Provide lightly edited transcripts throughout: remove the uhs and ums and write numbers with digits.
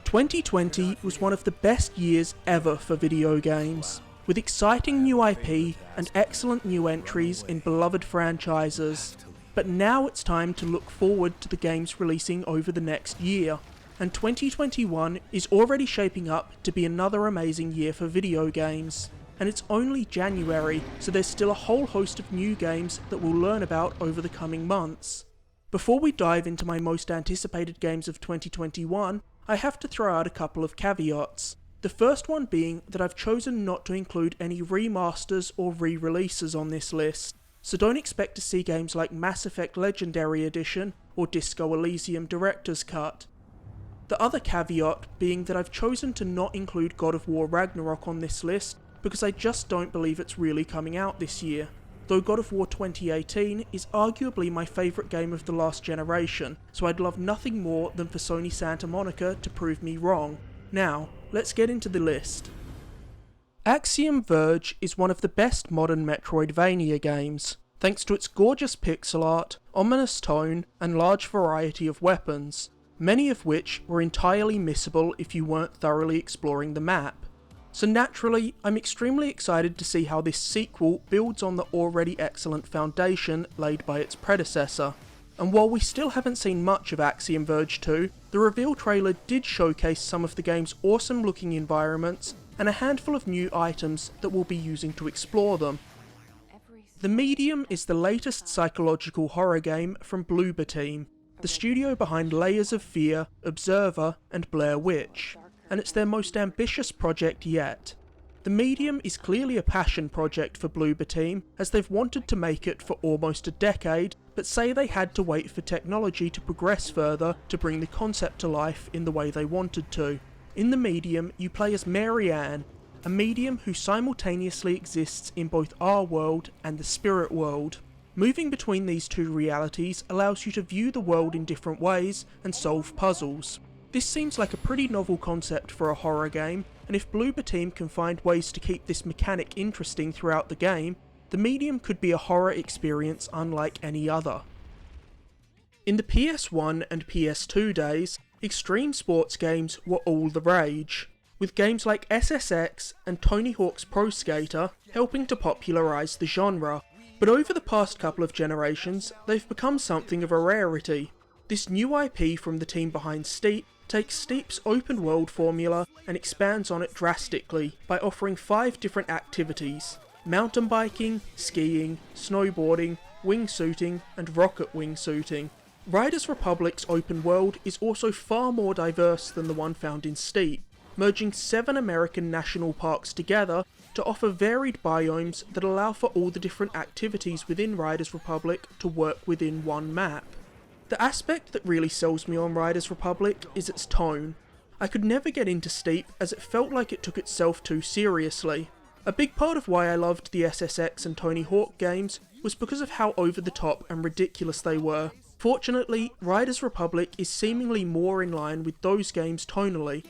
2020 was one of the best years ever for video games, with exciting new IP and excellent new entries in beloved franchises. But now it's time to look forward to the games releasing over the next year, and 2021 is already shaping up to be another amazing year for video games. And it's only January, so there's still a whole host of new games that we'll learn about over the coming months. Before we dive into my most anticipated games of 2021, I have to throw out a couple of caveats. The first one being that I've chosen not to include any remasters or re-releases on this list, so don't expect to see games like Mass Effect Legendary Edition or Disco Elysium Director's Cut. The other caveat being that I've chosen to not include God of War Ragnarok on this list because I just don't believe it's really coming out this year. Though God of War 2018 is arguably my favourite game of the last generation, so I'd love nothing more than for Sony Santa Monica to prove me wrong. Now, let's get into the list. Axiom Verge is one of the best modern Metroidvania games, thanks to its gorgeous pixel art, ominous tone, and large variety of weapons, many of which were entirely missable if you weren't thoroughly exploring the map. So naturally, I'm extremely excited to see how this sequel builds on the already excellent foundation laid by its predecessor. And while we still haven't seen much of Axiom Verge 2, the reveal trailer did showcase some of the game's awesome looking environments and a handful of new items that we'll be using to explore them. The Medium is the latest psychological horror game from Bloober Team, the studio behind Layers of Fear, Observer, and Blair Witch, and it's their most ambitious project yet. The Medium is clearly a passion project for Bloober Team, as they've wanted to make it for almost a decade, but say they had to wait for technology to progress further to bring the concept to life in the way they wanted to. In The Medium, you play as Mary Ann, a medium who simultaneously exists in both our world and the spirit world. Moving between these two realities allows you to view the world in different ways and solve puzzles. This seems like a pretty novel concept for a horror game, and if Bloober Team can find ways to keep this mechanic interesting throughout the game, The Medium could be a horror experience unlike any other. In the PS1 and PS2 days, extreme sports games were all the rage, with games like SSX and Tony Hawk's Pro Skater helping to popularise the genre, but over the past couple of generations, they've become something of a rarity. This new IP from the team behind Steep takes Steep's open world formula and expands on it drastically by offering 5 different activities: mountain biking, skiing, snowboarding, wingsuiting, and rocket wingsuiting. Riders Republic's open world is also far more diverse than the one found in Steep, merging 7 American national parks together to offer varied biomes that allow for all the different activities within Riders Republic to work within one map. The aspect that really sells me on Riders Republic is its tone. I could never get into Steep as it felt like it took itself too seriously. A big part of why I loved the SSX and Tony Hawk games was because of how over the top and ridiculous they were. Fortunately, Riders Republic is seemingly more in line with those games tonally.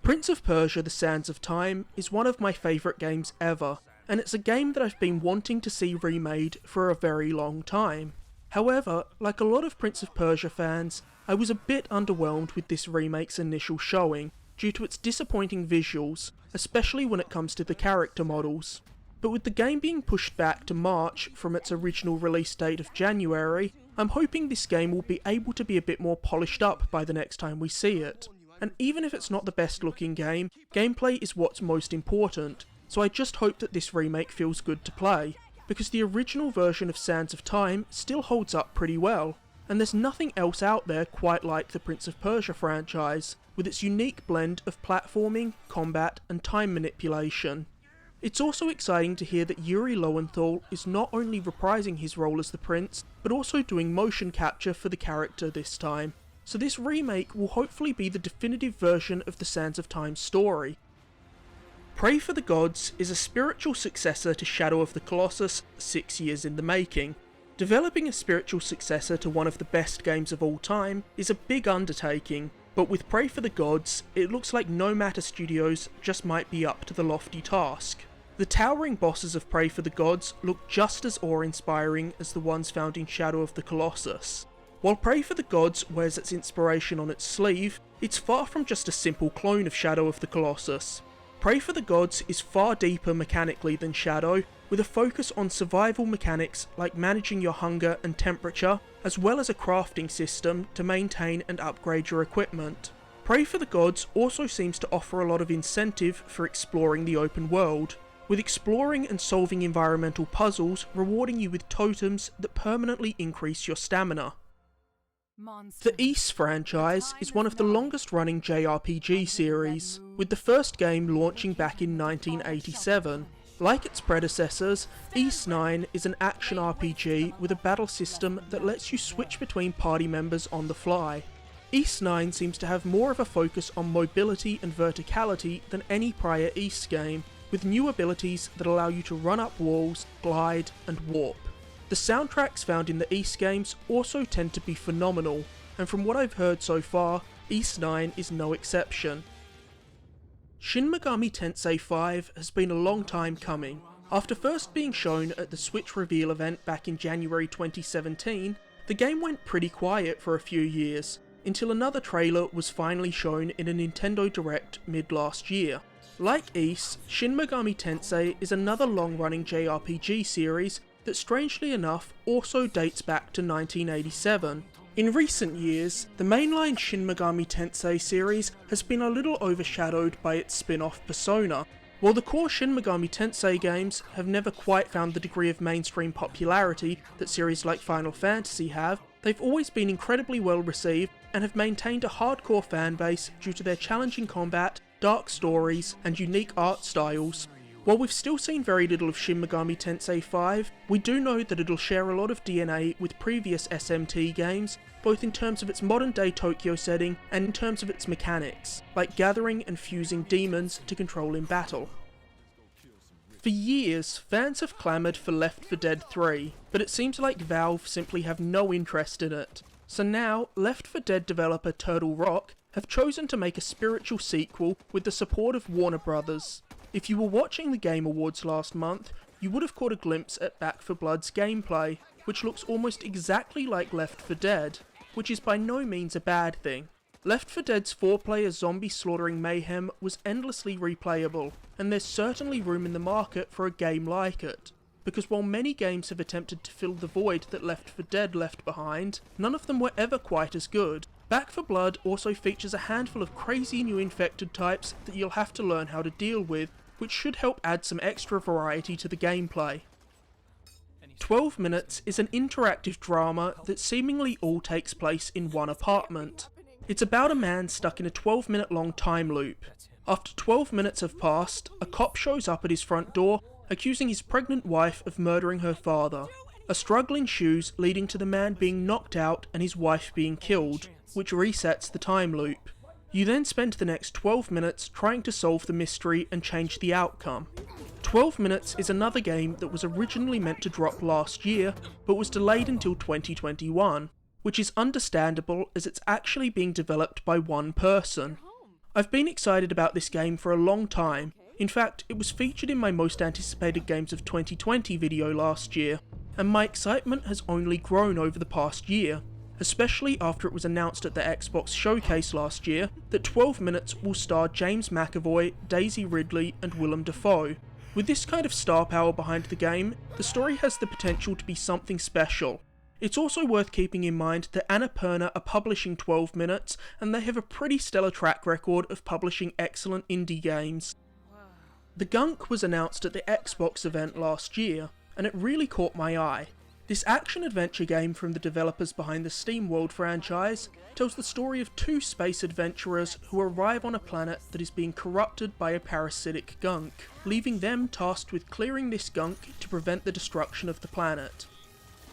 Prince of Persia: The Sands of Time is one of my favourite games ever, and it's a game that I've been wanting to see remade for a very long time. However, like a lot of Prince of Persia fans, I was a bit underwhelmed with this remake's initial showing, due to its disappointing visuals, especially when it comes to the character models. But with the game being pushed back to March from its original release date of January, I'm hoping this game will be able to be a bit more polished up by the next time we see it. And even if it's not the best looking game, gameplay is what's most important, so I just hope that this remake feels good to play, because the original version of Sands of Time still holds up pretty well, and there's nothing else out there quite like the Prince of Persia franchise, with its unique blend of platforming, combat, and time manipulation. It's also exciting to hear that Yuri Lowenthal is not only reprising his role as the prince, but also doing motion capture for the character this time, so this remake will hopefully be the definitive version of the Sands of Time story. Pray for the Gods is a spiritual successor to Shadow of the Colossus 6 years in the making. Developing a spiritual successor to one of the best games of all time is a big undertaking, but with Pray for the Gods, it looks like No Matter Studios just might be up to the lofty task. The towering bosses of Pray for the Gods look just as awe-inspiring as the ones found in Shadow of the Colossus. While Pray for the Gods wears its inspiration on its sleeve, it's far from just a simple clone of Shadow of the Colossus. Pray for the Gods is far deeper mechanically than Shadow, with a focus on survival mechanics like managing your hunger and temperature, as well as a crafting system to maintain and upgrade your equipment. Pray for the Gods also seems to offer a lot of incentive for exploring the open world, with exploring and solving environmental puzzles rewarding you with totems that permanently increase your stamina. The Ys franchise is one of the longest running JRPG series, with the first game launching back in 1987. Like its predecessors, Ys 9 is an action RPG with a battle system that lets you switch between party members on the fly. Ys 9 seems to have more of a focus on mobility and verticality than any prior Ys game, with new abilities that allow you to run up walls, glide, and warp. The soundtracks found in the Ys games also tend to be phenomenal, and from what I've heard so far, Ys 9 is no exception. Shin Megami Tensei 5 has been a long time coming. After first being shown at the Switch reveal event back in January 2017, the game went pretty quiet for a few years, until another trailer was finally shown in a Nintendo Direct mid last year. Like Ys, Shin Megami Tensei is another long-running JRPG series that strangely enough also dates back to 1987. In recent years, the mainline Shin Megami Tensei series has been a little overshadowed by its spin-off Persona. While the core Shin Megami Tensei games have never quite found the degree of mainstream popularity that series like Final Fantasy have, they've always been incredibly well received and have maintained a hardcore fanbase due to their challenging combat, dark stories, and unique art styles. While we've still seen very little of Shin Megami Tensei 5, we do know that it'll share a lot of DNA with previous SMT games, both in terms of its modern day Tokyo setting and in terms of its mechanics, like gathering and fusing demons to control in battle. For years, fans have clamoured for Left 4 Dead 3, but it seems like Valve simply have no interest in it. So now, Left 4 Dead developer Turtle Rock have chosen to make a spiritual sequel with the support of Warner Brothers. If you were watching the Game Awards last month, you would have caught a glimpse at Back 4 Blood's gameplay, which looks almost exactly like Left 4 Dead, which is by no means a bad thing. Left 4 Dead's 4-player zombie slaughtering mayhem was endlessly replayable, and there's certainly room in the market for a game like it. Because while many games have attempted to fill the void that Left 4 Dead left behind, none of them were ever quite as good. Back 4 Blood also features a handful of crazy new infected types that you'll have to learn how to deal with, which should help add some extra variety to the gameplay. 12 Minutes is an interactive drama that seemingly all takes place in one apartment. It's about a man stuck in a 12-minute long time loop. After 12 minutes have passed, a cop shows up at his front door, accusing his pregnant wife of murdering her father. A struggle ensues, leading to the man being knocked out and his wife being killed, which resets the time loop. You then spend the next 12 minutes trying to solve the mystery and change the outcome. 12 Minutes is another game that was originally meant to drop last year, but was delayed until 2021, which is understandable as it's actually being developed by one person. I've been excited about this game for a long time. In fact, it was featured in my most anticipated games of 2020 video last year, and my excitement has only grown over the past year, especially after it was announced at the Xbox showcase last year that 12 Minutes will star James McAvoy, Daisy Ridley, and Willem Dafoe. With this kind of star power behind the game, the story has the potential to be something special. It's also worth keeping in mind that Annapurna are publishing 12 Minutes, and they have a pretty stellar track record of publishing excellent indie games. The Gunk was announced at the Xbox event last year, and it really caught my eye. This action-adventure game from the developers behind the SteamWorld franchise tells the story of two space adventurers who arrive on a planet that is being corrupted by a parasitic gunk, leaving them tasked with clearing this gunk to prevent the destruction of the planet.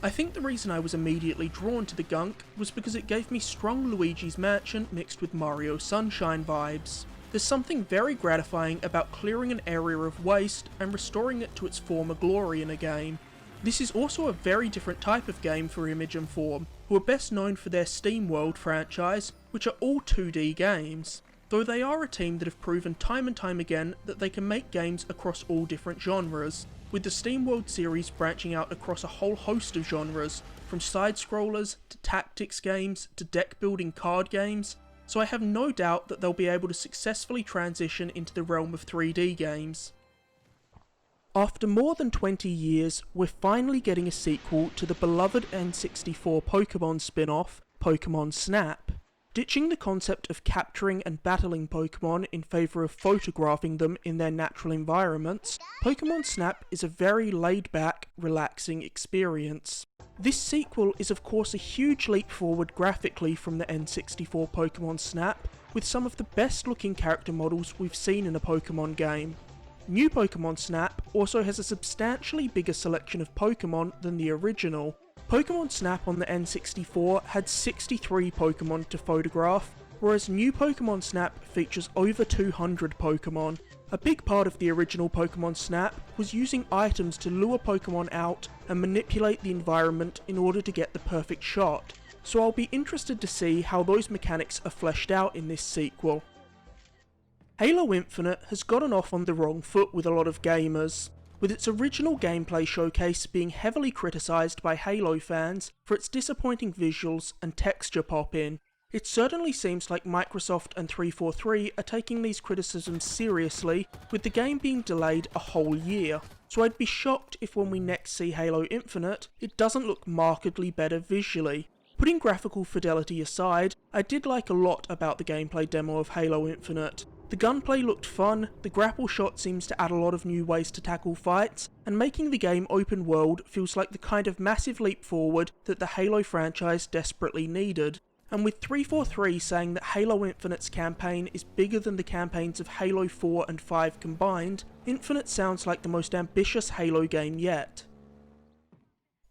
I think the reason I was immediately drawn to the Gunk was because it gave me strong Luigi's Mansion mixed with Mario Sunshine vibes. There's something very gratifying about clearing an area of waste and restoring it to its former glory in a game. This is also a very different type of game for Image and Form, who are best known for their SteamWorld franchise, which are all 2D games, though they are a team that have proven time and time again that they can make games across all different genres. with the SteamWorld series branching out across a whole host of genres, from side-scrollers to tactics games to deck-building card games, so I have no doubt that they'll be able to successfully transition into the realm of 3D games. After more than 20 years, we're finally getting a sequel to the beloved N64 Pokemon spin-off, Pokemon Snap. Ditching the concept of capturing and battling Pokemon in favour of photographing them in their natural environments, Pokemon Snap is a very laid-back, relaxing experience. This sequel is of course a huge leap forward graphically from the N64 Pokemon Snap, with some of the best looking character models we've seen in a Pokemon game. New Pokemon Snap also has a substantially bigger selection of Pokemon than the original. Pokemon Snap on the N64 had 63 Pokemon to photograph, whereas new Pokemon Snap features over 200 Pokemon. A big part of the original Pokemon Snap was using items to lure Pokemon out and manipulate the environment in order to get the perfect shot, so I'll be interested to see how those mechanics are fleshed out in this sequel. Halo Infinite has gotten off on the wrong foot with a lot of gamers, with its original gameplay showcase being heavily criticised by Halo fans for its disappointing visuals and texture pop-in. It certainly seems like Microsoft and 343 are taking these criticisms seriously, with the game being delayed a whole year, so I'd be shocked if when we next see Halo Infinite, it doesn't look markedly better visually. Putting graphical fidelity aside, I did like a lot about the gameplay demo of Halo Infinite. The gunplay looked fun, the grapple shot seems to add a lot of new ways to tackle fights, and making the game open world feels like the kind of massive leap forward that the Halo franchise desperately needed. And with 343 saying that Halo Infinite's campaign is bigger than the campaigns of Halo 4 and 5 combined, Infinite sounds like the most ambitious Halo game yet.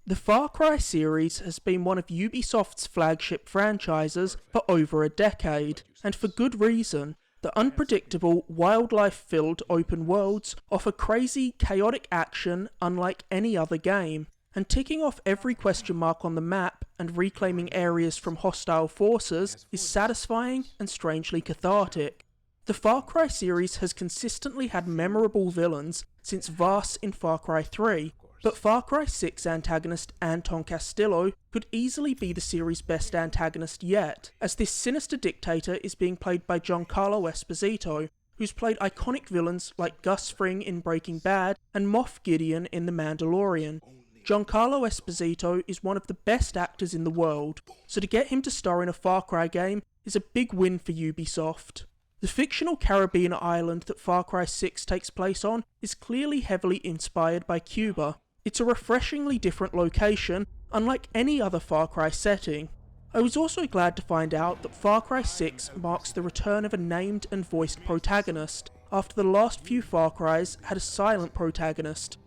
The Far Cry series has been one of Ubisoft's flagship franchises for over a decade, and for good reason. The unpredictable, wildlife-filled open worlds offer crazy, chaotic action unlike any other game, and ticking off every question mark on the map and reclaiming areas from hostile forces is satisfying and strangely cathartic. The Far Cry series has consistently had memorable villains since Vaas in Far Cry 3, but Far Cry 6 antagonist Anton Castillo could easily be the series' best antagonist yet, as this sinister dictator is being played by Giancarlo Esposito, who's played iconic villains like Gus Fring in Breaking Bad and Moff Gideon in The Mandalorian. Giancarlo Esposito is one of the best actors in the world, so to get him to star in a Far Cry game is a big win for Ubisoft. The fictional Caribbean island that Far Cry 6 takes place on is clearly heavily inspired by Cuba. It's a refreshingly different location, unlike any other Far Cry setting. I was also glad to find out that Far Cry 6 marks the return of a named and voiced protagonist, after the last few Far Cries had a silent protagonist.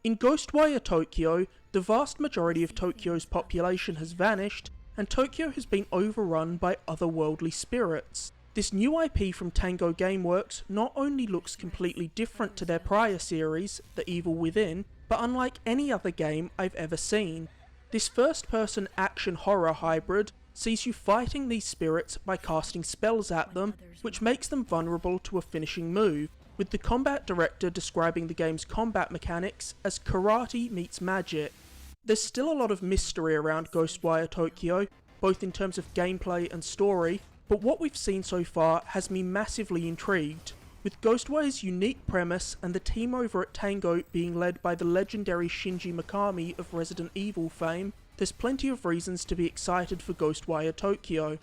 In Ghostwire Tokyo, the vast majority of Tokyo's population has vanished, and Tokyo has been overrun by otherworldly spirits. This new IP from Tango Gameworks not only looks completely different to their prior series, The Evil Within, but unlike any other game I've ever seen. This first-person action-horror hybrid sees you fighting these spirits by casting spells at them, which makes them vulnerable to a finishing move, with the combat director describing the game's combat mechanics as karate meets magic. There's still a lot of mystery around Ghostwire Tokyo, both in terms of gameplay and story, but what we've seen so far has me massively intrigued. With Ghostwire's unique premise and the team over at Tango being led by the legendary Shinji Mikami of Resident Evil fame, there's plenty of reasons to be excited for Ghostwire Tokyo.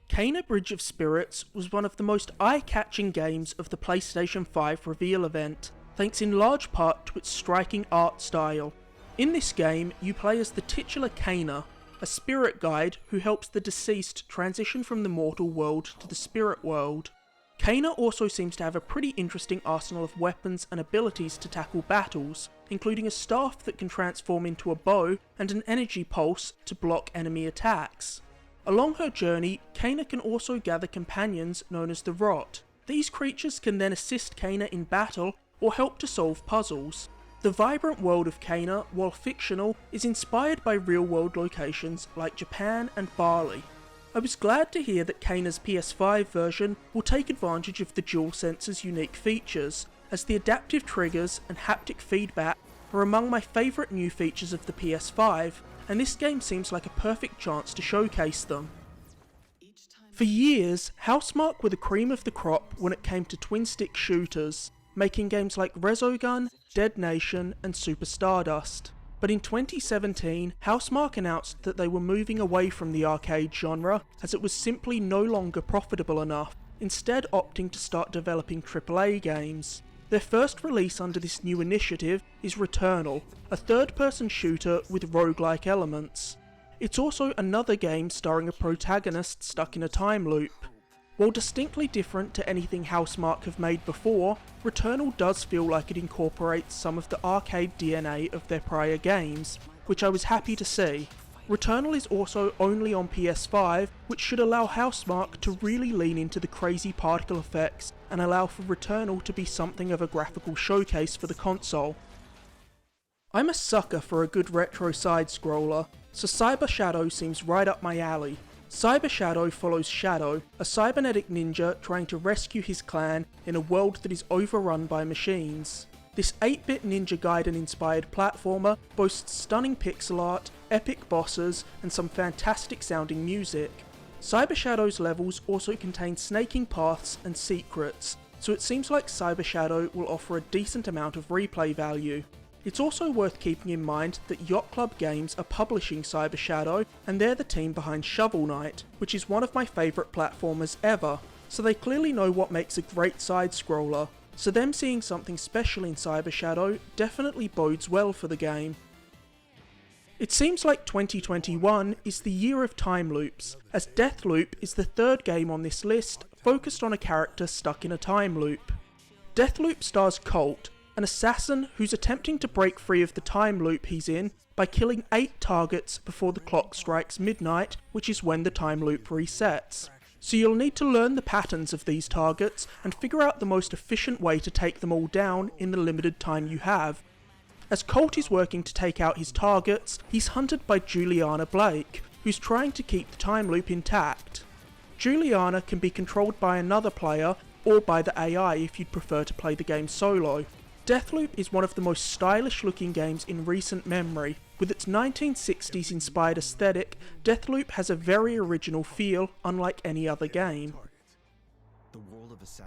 Kena Bridge of Spirits was one of the most eye-catching games of the PlayStation 5 reveal event, thanks in large part to its striking art style. In this game, you play as the titular Kena, a spirit guide who helps the deceased transition from the mortal world to the spirit world. Kena also seems to have a pretty interesting arsenal of weapons and abilities to tackle battles, including a staff that can transform into a bow and an energy pulse to block enemy attacks. Along her journey, Kena can also gather companions known as the Rot. These creatures can then assist Kena in battle or help to solve puzzles. The vibrant world of Kena, while fictional, is inspired by real-world locations like Japan and Bali. I was glad to hear that Kena's PS5 version will take advantage of the DualSense's unique features, as the adaptive triggers and haptic feedback are among my favourite new features of the PS5, and this game seems like a perfect chance to showcase them. For years, Housemarque were the cream of the crop when it came to twin-stick shooters, making games like Resogun, Dead Nation, and Super Stardust. But in 2017, Housemarque announced that they were moving away from the arcade genre as it was simply no longer profitable enough, instead opting to start developing AAA games. Their first release under this new initiative is Returnal, a third-person shooter with roguelike elements. It's also another game starring a protagonist stuck in a time loop. While distinctly different to anything Housemarque have made before, Returnal does feel like it incorporates some of the arcade DNA of their prior games, which I was happy to see. Returnal is also only on PS5, which should allow Housemarque to really lean into the crazy particle effects and allow for Returnal to be something of a graphical showcase for the console. I'm a sucker for a good retro side-scroller, so Cyber Shadow seems right up my alley. Cyber Shadow follows Shadow, a cybernetic ninja trying to rescue his clan in a world that is overrun by machines. This 8-bit Ninja Gaiden inspired platformer boasts stunning pixel art, epic bosses, and some fantastic sounding music. Cyber Shadow's levels also contain snaking paths and secrets, so it seems like Cyber Shadow will offer a decent amount of replay value. It's also worth keeping in mind that Yacht Club Games are publishing Cyber Shadow, and they're the team behind Shovel Knight, which is one of my favourite platformers ever, so they clearly know what makes a great side-scroller, so them seeing something special in Cyber Shadow definitely bodes well for the game. It seems like 2021 is the year of time loops, as Deathloop is the third game on this list focused on a character stuck in a time loop. Deathloop stars Colt, an assassin who's attempting to break free of the time loop he's in by killing 8 targets before the clock strikes midnight, which is when the time loop resets. So you'll need to learn the patterns of these targets and figure out the most efficient way to take them all down in the limited time you have. As Colt is working to take out his targets, he's hunted by Juliana Blake, who's trying to keep the time loop intact. Juliana can be controlled by another player, or by the AI if you'd prefer to play the game solo. Deathloop is one of the most stylish looking games in recent memory. With its 1960s inspired aesthetic, Deathloop has a very original feel, unlike any other game.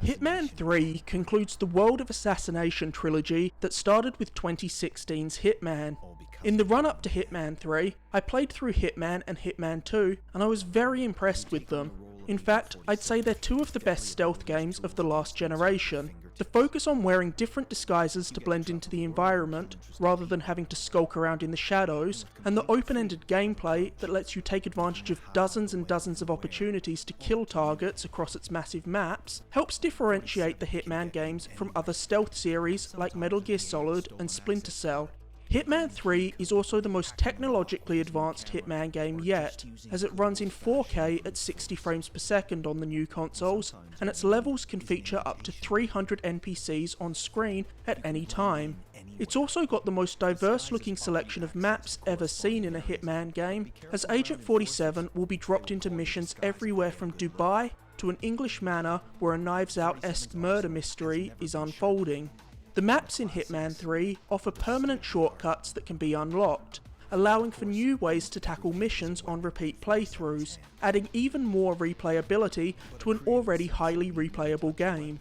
Hitman III concludes the World of Assassination trilogy that started with 2016's Hitman. In the run-up to Hitman 3, I played through Hitman and Hitman 2, and I was very impressed with them. In fact, I'd say they're two of the best stealth games of the last generation. The focus on wearing different disguises to blend into the environment, rather than having to skulk around in the shadows, and the open-ended gameplay that lets you take advantage of dozens and dozens of opportunities to kill targets across its massive maps, helps differentiate the Hitman games from other stealth series like Metal Gear Solid and Splinter Cell. Hitman 3 is also the most technologically advanced Hitman game yet, as it runs in 4K at 60 frames per second on the new consoles, and its levels can feature up to 300 NPCs on screen at any time. It's also got the most diverse looking selection of maps ever seen in a Hitman game, as Agent 47 will be dropped into missions everywhere from Dubai to an English manor where a Knives Out-esque murder mystery is unfolding. The maps in Hitman 3 offer permanent shortcuts that can be unlocked, allowing for new ways to tackle missions on repeat playthroughs, adding even more replayability to an already highly replayable game.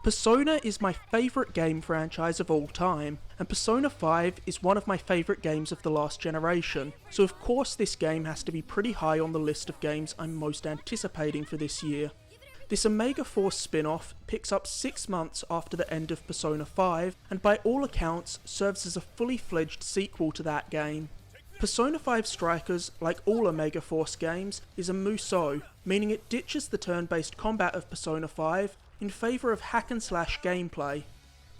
Persona is my favourite game franchise of all time, and Persona 5 is one of my favourite games of the last generation, so of course this game has to be pretty high on the list of games I'm most anticipating for this year. This Omega Force spin-off picks up 6 months after the end of Persona 5, and by all accounts serves as a fully fledged sequel to that game. Persona 5 Strikers, like all Omega Force games, is a musou, meaning it ditches the turn-based combat of Persona 5 in favour of hack-and-slash gameplay.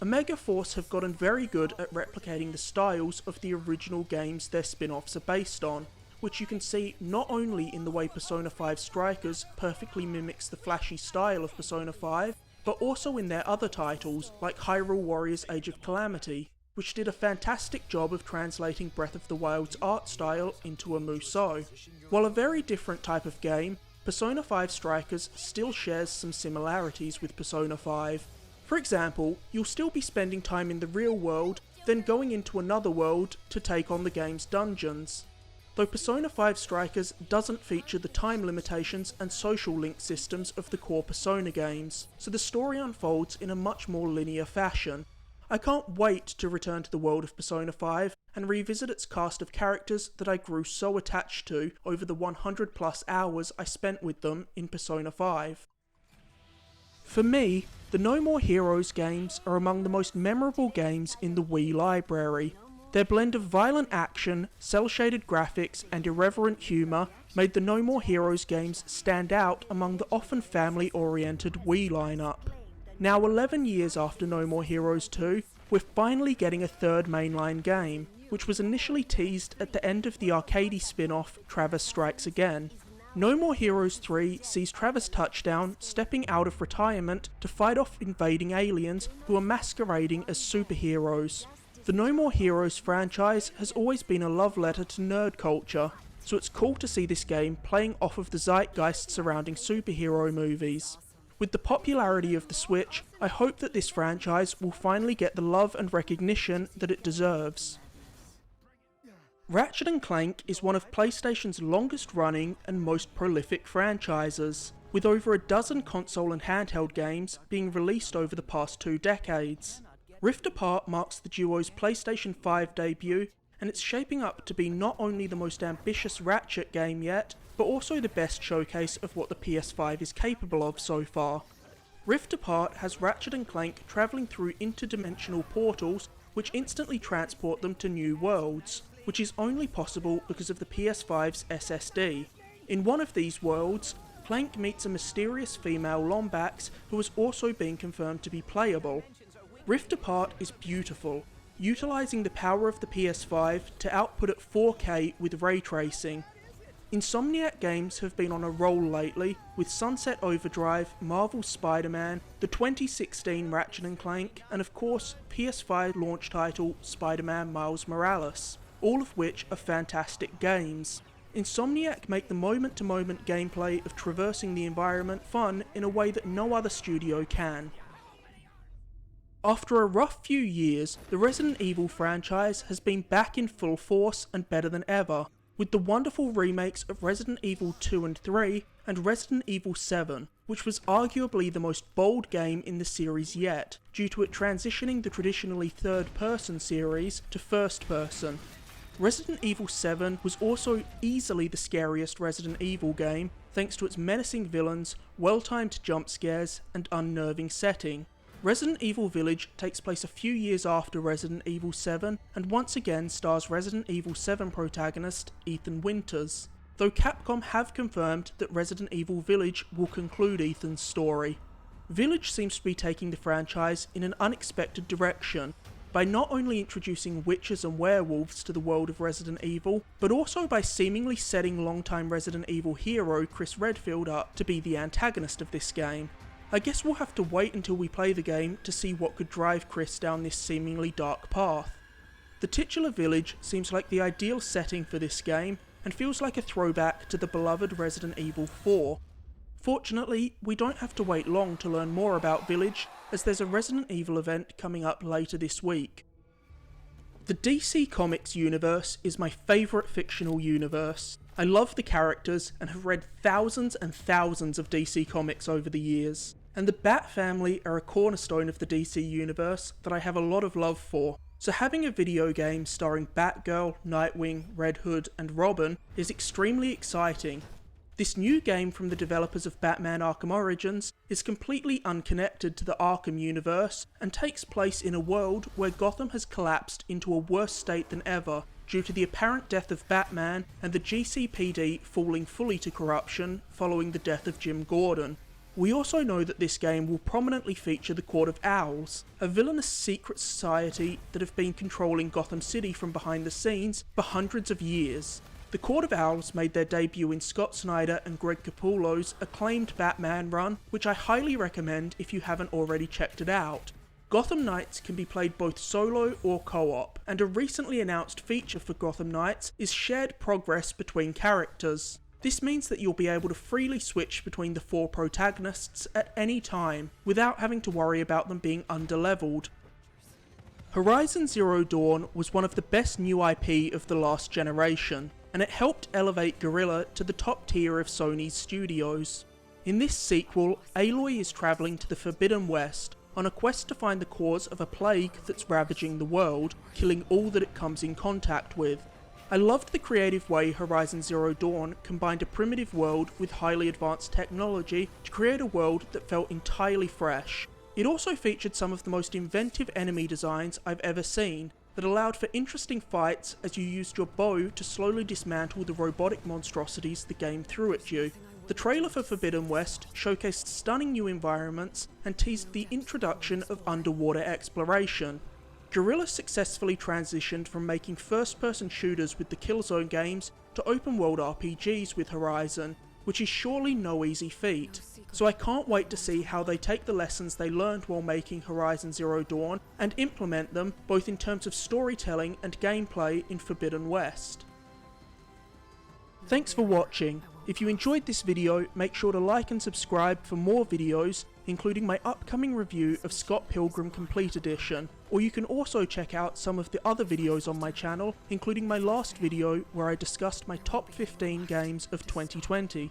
Omega Force have gotten very good at replicating the styles of the original games their spin-offs are based on, which you can see not only in the way Persona 5 Strikers perfectly mimics the flashy style of Persona 5, but also in their other titles like Hyrule Warriors Age of Calamity, which did a fantastic job of translating Breath of the Wild's art style into a musou. While a very different type of game, Persona 5 Strikers still shares some similarities with Persona 5. For example, you'll still be spending time in the real world, then going into another world to take on the game's dungeons. Though Persona 5 Strikers doesn't feature the time limitations and social link systems of the core Persona games, so the story unfolds in a much more linear fashion. I can't wait to return to the world of Persona 5 and revisit its cast of characters that I grew so attached to over the 100 plus hours I spent with them in Persona 5. For me, the No More Heroes games are among the most memorable games in the Wii library. Their blend of violent action, cel-shaded graphics, and irreverent humour made the No More Heroes games stand out among the often family-oriented Wii lineup. Now 11 years after No More Heroes 2, we're finally getting a third mainline game, which was initially teased at the end of the arcadey spin-off Travis Strikes Again. No More Heroes 3 sees Travis Touchdown stepping out of retirement to fight off invading aliens who are masquerading as superheroes. The No More Heroes franchise has always been a love letter to nerd culture, so it's cool to see this game playing off of the zeitgeist surrounding superhero movies. With the popularity of the Switch, I hope that this franchise will finally get the love and recognition that it deserves. Ratchet & Clank is one of PlayStation's longest running and most prolific franchises, with over a dozen console and handheld games being released over the past 2 decades. Rift Apart marks the duo's PlayStation 5 debut, and it's shaping up to be not only the most ambitious Ratchet game yet, but also the best showcase of what the PS5 is capable of so far. Rift Apart has Ratchet & Clank travelling through interdimensional portals which instantly transport them to new worlds, which is only possible because of the PS5's SSD. In one of these worlds, Clank meets a mysterious female Lombax who has also been confirmed to be playable. Rift Apart is beautiful, utilising the power of the PS5 to output at 4K with ray tracing. Insomniac Games have been on a roll lately, with Sunset Overdrive, Marvel's Spider-Man, the 2016 Ratchet & Clank, and of course PS5 launch title Spider-Man Miles Morales, all of which are fantastic games. Insomniac make the moment-to-moment gameplay of traversing the environment fun in a way that no other studio can. After a rough few years, the Resident Evil franchise has been back in full force and better than ever, with the wonderful remakes of Resident Evil 2 and 3 and Resident Evil 7, which was arguably the most bold game in the series yet, due to it transitioning the traditionally third-person series to first-person. Resident Evil 7 was also easily the scariest Resident Evil game, thanks to its menacing villains, well-timed jump scares, and unnerving setting. Resident Evil Village takes place a few years after Resident Evil 7, and once again stars Resident Evil 7 protagonist Ethan Winters, though Capcom have confirmed that Resident Evil Village will conclude Ethan's story. Village seems to be taking the franchise in an unexpected direction, by not only introducing witches and werewolves to the world of Resident Evil, but also by seemingly setting longtime Resident Evil hero Chris Redfield up to be the antagonist of this game. I guess we'll have to wait until we play the game to see what could drive Chris down this seemingly dark path. The titular village seems like the ideal setting for this game, and feels like a throwback to the beloved Resident Evil 4. Fortunately, we don't have to wait long to learn more about Village, as there's a Resident Evil event coming up later this week. The DC Comics universe is my favourite fictional universe. I love the characters and have read thousands and thousands of DC Comics over the years, and the Bat family are a cornerstone of the DC universe that I have a lot of love for, so having a video game starring Batgirl, Nightwing, Red Hood and Robin is extremely exciting. This new game from the developers of Batman Arkham Origins is completely unconnected to the Arkham universe and takes place in a world where Gotham has collapsed into a worse state than ever due to the apparent death of Batman and the GCPD falling fully to corruption following the death of Jim Gordon. We also know that this game will prominently feature the Court of Owls, a villainous secret society that have been controlling Gotham City from behind the scenes for hundreds of years. The Court of Owls made their debut in Scott Snyder and Greg Capullo's acclaimed Batman run, which I highly recommend if you haven't already checked it out. Gotham Knights can be played both solo or co-op, and a recently announced feature for Gotham Knights is shared progress between characters. This means that you'll be able to freely switch between the 4 protagonists at any time, without having to worry about them being underleveled. Horizon Zero Dawn was one of the best new IP of the last generation, and it helped elevate Guerrilla to the top tier of Sony's studios. In this sequel, Aloy is travelling to the Forbidden West on a quest to find the cause of a plague that's ravaging the world, killing all that it comes in contact with. I loved the creative way Horizon Zero Dawn combined a primitive world with highly advanced technology to create a world that felt entirely fresh. It also featured some of the most inventive enemy designs I've ever seen, that allowed for interesting fights as you used your bow to slowly dismantle the robotic monstrosities the game threw at you. The trailer for Forbidden West showcased stunning new environments and teased the introduction of underwater exploration. Guerrilla successfully transitioned from making first-person shooters with the Killzone games to open-world RPGs with Horizon, which is surely no easy feat. So I can't wait to see how they take the lessons they learned while making Horizon Zero Dawn and implement them both in terms of storytelling and gameplay in Forbidden West. Thanks for watching. If you enjoyed this video, make sure to like and subscribe for more videos, including my upcoming review of Scott Pilgrim Complete Edition, or you can also check out some of the other videos on my channel, including my last video where I discussed my top 15 games of 2020.